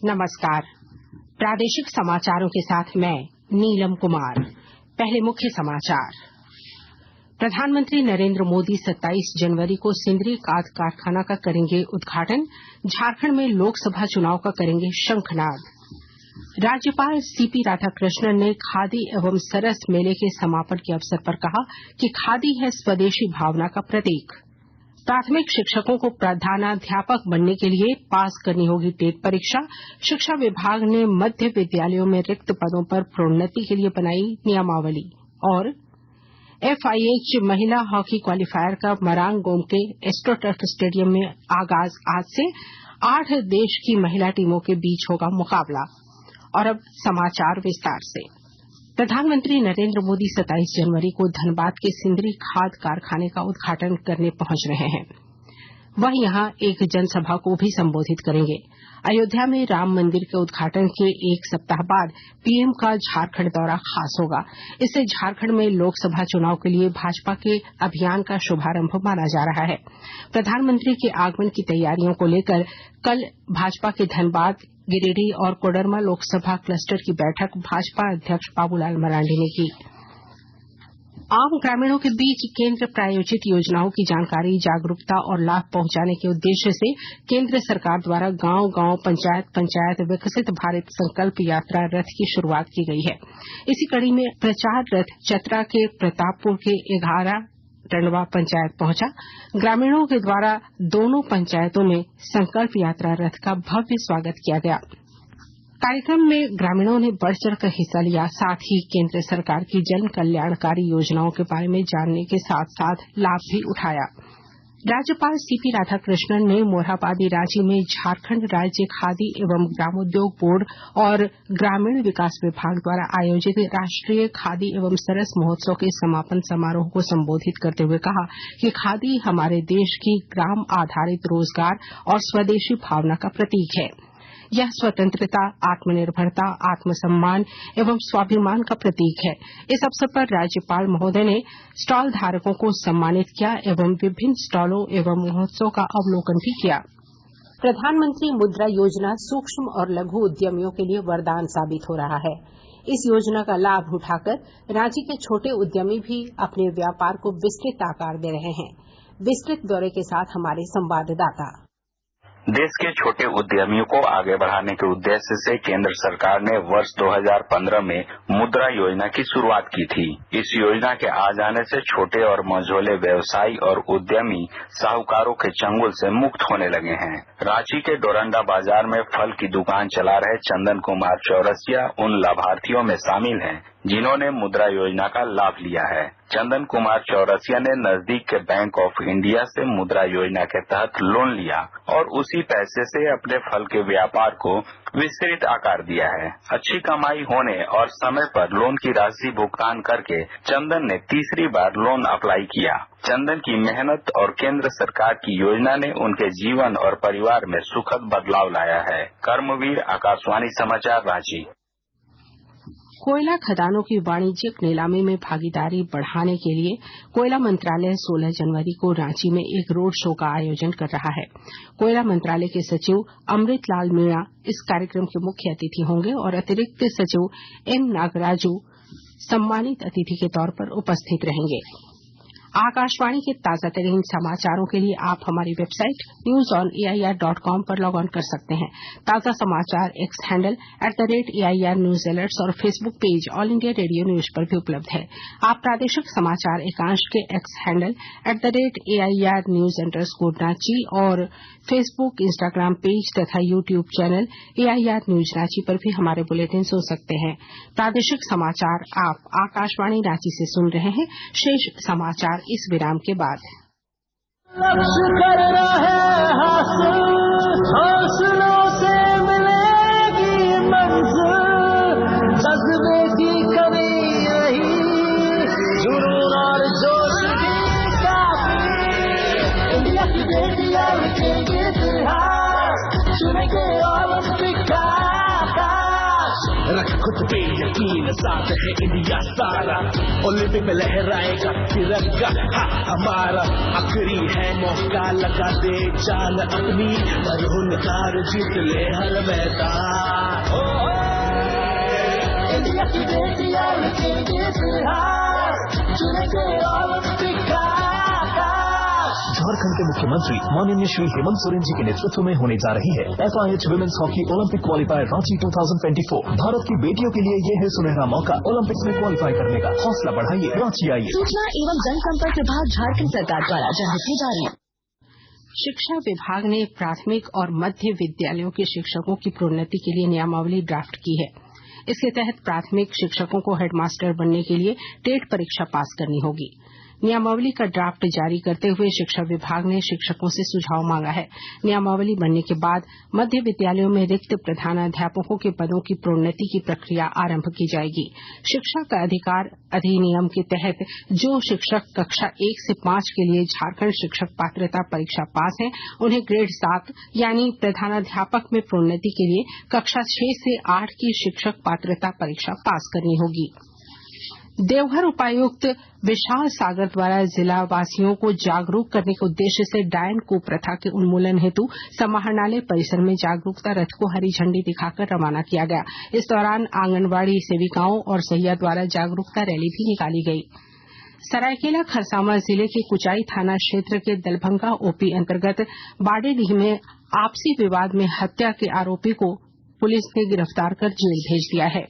नमस्कार। प्रादेशिक समाचारों के साथ मैं नीलम कुमार। पहले मुख्य समाचार। प्रधानमंत्री नरेंद्र मोदी 27 जनवरी को सिंदरी खाद कारखाना का करेंगे उद्घाटन। झारखंड में लोकसभा चुनाव का करेंगे शंखनाद। राज्यपाल सीपी राधाकृष्णन ने खादी एवं सरस मेले के समापन के अवसर पर कहा कि खादी है स्वदेशी भावना का प्रतीक। प्राथमिक शिक्षकों को प्रधानाध्यापक बनने के लिए पास करनी होगी टेट परीक्षा। शिक्षा विभाग ने मध्य विद्यालयों में रिक्त पदों पर प्रोन्नति के लिए बनाई नियमावली। और FIH महिला हॉकी क्वालीफायर का मरांग गोम के एस्ट्रोटर्फ स्टेडियम में आगाज आज से 8 देश की महिला टीमों के बीच होगा मुकाबला। और अब समाचार विस्तार से। प्रधानमंत्री नरेंद्र मोदी 27 जनवरी को धनबाद के सिंदरी खाद कारखाने का उद्घाटन करने पहुंच रहे हैं। वह यहां एक जनसभा को भी संबोधित करेंगे। अयोध्या में राम मंदिर के उद्घाटन के एक सप्ताह बाद पीएम का झारखंड दौरा खास होगा। इससे झारखंड में लोकसभा चुनाव के लिए भाजपा के अभियान का शुभारंभ माना जा रहा है। प्रधानमंत्री के आगमन की तैयारियों को लेकर कल भाजपा के धनबाद, गिरिडीह और कोडरमा लोकसभा क्लस्टर की बैठक भाजपा अध्यक्ष बाबूलाल मरांडी ने की। आम ग्रामीणों के बीच केंद्र प्रायोजित योजनाओं की जानकारी, जागरूकता और लाभ पहुंचाने के उद्देश्य से केंद्र सरकार द्वारा गांव-गांव, पंचायत विकसित भारत संकल्प यात्रा रथ की शुरुआत की गई है। इसी कड़ी में प्रचार रथ चतरा के प्रतापपुर के 11 टंडवा पंचायत पहुंचा। ग्रामीणों के द्वारा दोनों पंचायतों में संकल्प यात्रा रथ का भव्य स्वागत किया गया। कार्यक्रम में ग्रामीणों ने बढ़ चढ़कर हिस्सा लिया। साथ ही केंद्र सरकार की जन कल्याणकारी योजनाओं के बारे में जानने के साथ साथ लाभ भी उठाया। राज्यपाल सीपी राधाकृष्णन ने मोरहाबादी रांची में झारखंड राज्य खादी एवं ग्रामोद्योग बोर्ड और ग्रामीण विकास विभाग द्वारा आयोजित राष्ट्रीय खादी एवं सरस महोत्सव के समापन समारोह को संबोधित करते हुए कहा कि खादी हमारे देश की ग्राम आधारित रोजगार और स्वदेशी भावना का प्रतीक है। यह स्वतंत्रता, आत्मनिर्भरता, आत्मसम्मान एवं स्वाभिमान का प्रतीक है। इस अवसर पर राज्यपाल महोदय ने स्टॉल धारकों को सम्मानित किया एवं विभिन्न स्टॉलों एवं महोत्सव का अवलोकन भी किया। प्रधानमंत्री मुद्रा योजना सूक्ष्म और लघु उद्यमियों के लिए वरदान साबित हो रहा है। इस योजना का लाभ उठाकर रांची के छोटे उद्यमी भी अपने व्यापार को विस्तृत आकार दे रहे हैं। विस्तृत ब्यौरे के साथ हमारे संवाददाता। देश के छोटे उद्यमियों को आगे बढ़ाने के उद्देश्य से केंद्र सरकार ने वर्ष 2015 में मुद्रा योजना की शुरुआत की थी। इस योजना के आ जाने से छोटे और मझोले व्यवसायी और उद्यमी साहूकारों के चंगुल से मुक्त होने लगे हैं। रांची के डोरंडा बाजार में फल की दुकान चला रहे चंदन कुमार चौरसिया उन लाभार्थियों में शामिल हैं जिन्होंने मुद्रा योजना का लाभ लिया है। चंदन कुमार चौरसिया ने नजदीक के बैंक ऑफ इंडिया से मुद्रा योजना के तहत लोन लिया और उसी पैसे से अपने फल के व्यापार को विस्तृत आकार दिया है। अच्छी कमाई होने और समय पर लोन की राशि भुगतान करके चंदन ने तीसरी बार लोन अप्लाई किया। चंदन की मेहनत और केंद्र सरकार की योजना ने उनके जीवन और परिवार में सुखद बदलाव लाया है। कर्मवीर, आकाशवाणी समाचार, रांची। कोयला खदानों की वाणिज्यिक नीलामी में भागीदारी बढ़ाने के लिए कोयला मंत्रालय 16 जनवरी को रांची में एक रोड शो का आयोजन कर रहा है। कोयला मंत्रालय के सचिव अमृतलाल मीणा इस कार्यक्रम के मुख्य अतिथि होंगे और अतिरिक्त सचिव M नागराजू सम्मानित अतिथि के तौर पर उपस्थित रहेंगे। आकाशवाणी के ताजा तरीन समाचारों के लिए आप हमारी वेबसाइट newsonair.com पर लॉग ऑन कर सकते हैं। ताजा समाचार X handle @AIR news alerts और Facebook page All India Radio news पर भी उपलब्ध है। आप प्रादेशिक समाचार एकांश के X handle @AIR news _Ranchi और फेसबुक, इंस्टाग्राम पेज तथा YouTube channel AIR news Ranchi पर भी हमारे बुलेटिन सुन सकते हैं। प्रादेशिक समाचार आप आकाशवाणी रांची से सुन रहे हैं। शेष समाचार इस विराम के बाद। लक्ष्य करना है हासिल, हौसलों से मिलेगी मंजिल, जज्बे की कमी यही, जुनून और जोश भी काफी। इंडिया की बेटियां लिखेंगे इतिहास, चुनेंगे ओलंपिक का आकाश, रख खुद पे शौकीन, साथ है इंडिया सारा, ओलंपिक में लहराएगा तिरंगा हमारा, आखिरी है मौका, लगा दे जान अपनी, पर हुनकार जीत ले हर मैदान। इंडिया की बेटियां लिखेंगे इतिहास, चुनेंगे ओलंपिक का आकाश। झारखंड के मुख्यमंत्री माननीय श्री हेमंत सोरेन जी के नेतृत्व में होने जा रही है FIH women's hockey Olympic qualifier Ranchi 2024। Bharat की बेटियों के लिए ये है सुनहरा मौका ओलंपिक्स में क्वालिफाई करने का। हौसला बढ़ाइए, रांची आइए। सूचना एवं जनसंपर्क विभाग झारखंड सरकार द्वारा जनहित में जारी। शिक्षा विभाग ने प्राथमिक और मध्य विद्यालयों के शिक्षकों की प्रोन्नति के लिए नियमावली ड्राफ्ट की है। इसके तहत प्राथमिक शिक्षकों को हेडमास्टर बनने के लिए टेट परीक्षा पास करनी होगी। नियमावली का ड्राफ्ट जारी करते हुए शिक्षा विभाग ने शिक्षकों से सुझाव मांगा है। नियमावली बनने के बाद मध्य विद्यालयों में रिक्त प्रधानाध्यापकों के पदों की प्रोन्नति की प्रक्रिया आरंभ की जाएगी। शिक्षा का अधिकार अधिनियम के तहत जो शिक्षक कक्षा 1 से 5 के लिए झारखंड शिक्षक पात्रता परीक्षा पास हैं, उन्हें ग्रेड 7 यानी प्रधानाध्यापक में प्रोन्नति के लिए कक्षा 6 से 8 की शिक्षक पात्रता परीक्षा पास करनी होगी। देवघर उपायुक्त विशाल सागर द्वारा जिला वासियों को जागरूक करने के उद्देश्य से डायन कुप्रथा के उन्मूलन हेतु समाहरणालय परिसर में जागरूकता रथ को हरी झंडी दिखाकर रवाना किया गया। इस दौरान आंगनबाड़ी सेविकाओं और सहिया द्वारा जागरूकता रैली भी निकाली गई। सरायकेला खरसावां जिले के कुचाई थाना क्षेत्र के दलभंगा ओपी अंतर्गत बाडेडीह में आपसी विवाद में हत्या के आरोपी को पुलिस ने गिरफ्तार कर जेल भेज दिया है।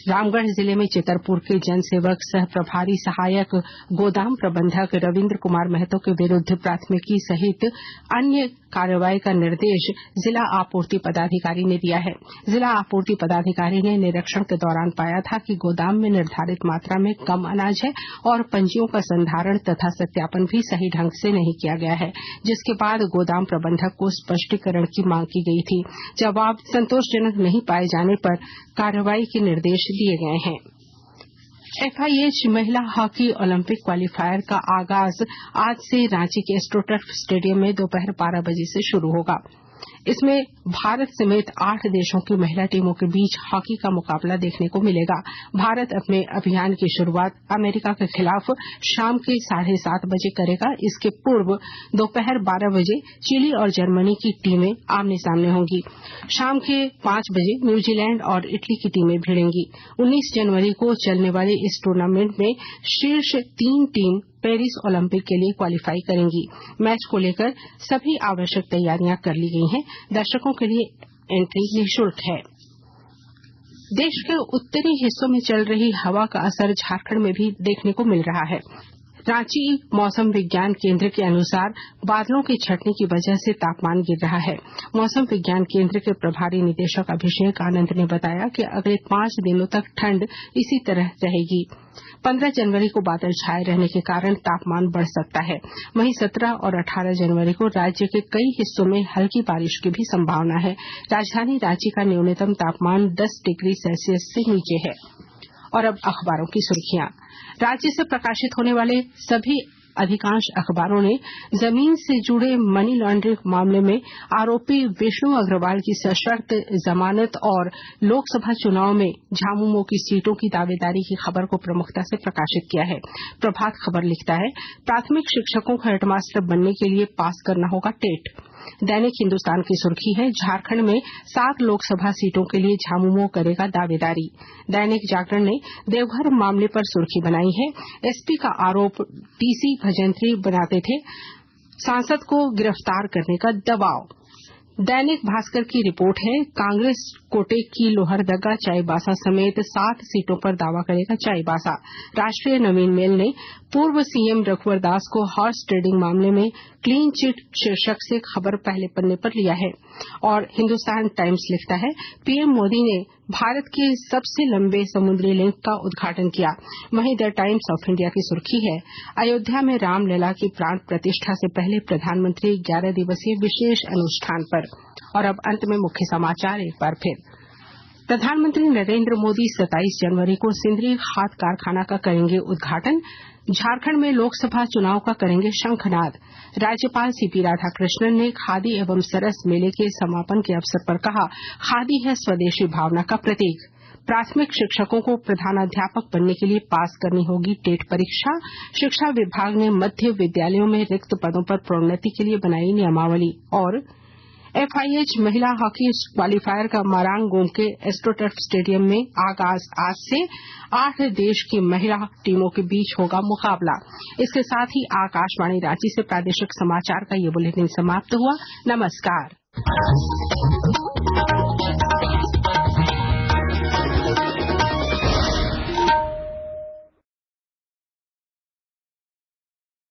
रामगढ़ जिले में चितरपुर के जनसेवक सह प्रभारी सहायक गोदाम प्रबंधक रविन्द्र कुमार महतो के विरुद्ध प्राथमिकी सहित अन्य कार्रवाई का निर्देश जिला आपूर्ति पदाधिकारी ने दिया है। जिला आपूर्ति पदाधिकारी ने निरीक्षण के दौरान पाया था कि गोदाम में निर्धारित मात्रा में कम अनाज है और पंजियों का संधारण तथा सत्यापन भी सही ढंग से नहीं किया गया है, जिसके बाद गोदाम प्रबंधक को स्पष्टीकरण की मांग की गई थी। जवाब संतोषजनक नहीं पाए जाने पर कार्रवाई के निर्देश दिए गए हैं। FIH महिला हॉकी ओलंपिक क्वालिफायर का आगाज आज से रांची के एस्ट्रोटर्फ स्टेडियम में दोपहर 12 बजे से शुरू होगा। इसमें भारत समेत 8 देशों की महिला टीमों के बीच हॉकी का मुकाबला देखने को मिलेगा। भारत अपने अभियान की शुरुआत अमेरिका के खिलाफ शाम के 7:30 बजे करेगा। इसके पूर्व दोपहर 12 बजे चिली और जर्मनी की टीमें आमने सामने होंगी। शाम के 5 बजे न्यूजीलैंड और इटली की टीमें भिड़ेंगी। 19 जनवरी को चलने वाले इस टूर्नामेंट में शीर्ष 3 टीम पेरिस ओलंपिक के लिए क्वालिफाई करेंगी। मैच को लेकर सभी आवश्यक तैयारियां कर ली गई हैं। दर्शकों के लिए एंट्री निःशुल्क है। देश के उत्तरी हिस्सों में चल रही हवा का असर झारखंड में भी देखने को मिल रहा है। रांची मौसम विज्ञान केंद्र के अनुसार बादलों के छटने की वजह से तापमान गिर रहा है। मौसम विज्ञान केंद्र के प्रभारी निदेशक अभिषेक आनंद ने बताया कि अगले 5 दिनों तक ठंड इसी तरह रहेगी। 15 जनवरी को बादल छाए रहने के कारण तापमान बढ़ सकता है। वहीं 17 और 18 जनवरी को राज्य के कई हिस्सों में हल्की बारिश की भी संभावना है। राजधानी रांची का न्यूनतम तापमान 10 डिग्री सेल्सियस से नीचे है। और अब अखबारों की सुर्खियां। राज्य से प्रकाशित होने वाले सभी अधिकांश अखबारों ने जमीन से जुड़े मनी लॉन्ड्रिंग मामले में आरोपी विष्णु अग्रवाल की सशर्त जमानत और लोकसभा चुनाव में झामुमो की सीटों की दावेदारी की खबर को प्रमुखता से प्रकाशित किया है। प्रभात खबर लिखता है, प्राथमिक शिक्षकों को हेडमास्टर बनने के लिए पास करना होगा टेट। दैनिक हिन्दुस्तान की सुर्खी है, झारखंड में 7 लोकसभा सीटों के लिए झामुमो करेगा दावेदारी। दैनिक जागरण ने देवघर मामले पर सुर्खी बनाई है, एसपी का आरोप डीसी भजंत्री बनाते थे, सांसद को गिरफ्तार करने का दबाव। दैनिक भास्कर की रिपोर्ट है, कांग्रेस कोटे की लोहरदगा चाईबासा समेत 7 सीटों पर दावा करेगा चाईबासा। राष्ट्रीय नवीन मेल ने पूर्व सीएम रघुवर दास को हॉर्स ट्रेडिंग मामले में क्लीन चिट शीर्षक से खबर पहले पन्ने पर लिया है। और हिन्दुस्तान टाइम्स लिखता है, पीएम मोदी ने भारत के सबसे लंबे समुद्री लिंक का उद्घाटन किया। वहीं द टाइम्स ऑफ इंडिया की सुर्खी है, अयोध्या में रामलला की प्राण प्रतिष्ठा से पहले प्रधानमंत्री 11 दिवसीय विशेष अनुष्ठान पर। और अब अंत में मुख्य समाचार एक बार फिर। प्रधानमंत्री नरेंद्र मोदी 27 जनवरी को सिंदरी खाद कारखाना का करेंगे उद्घाटन। झारखंड में लोकसभा चुनाव का करेंगे शंखनाद। राज्यपाल सीपी राधाकृष्णन ने खादी एवं सरस मेले के समापन के अवसर पर कहा, खादी है स्वदेशी भावना का प्रतीक। प्राथमिक शिक्षकों को प्रधानाध्यापक बनने के लिए पास करनी होगी टेट परीक्षा। शिक्षा विभाग ने मध्य विद्यालयों में रिक्त पदों पर प्रोन्नति के लिए बनाई नियमावली। और FIH महिला हॉकी क्वालीफायर का मरांग गोम के एस्ट्रोटर्फ स्टेडियम में आगाज। आज से 8 देश की महिला टीमों के बीच होगा मुकाबला। इसके साथ ही आकाशवाणी रांची से प्रादेशिक समाचार का ये बुलेटिन समाप्त हुआ। नमस्कार।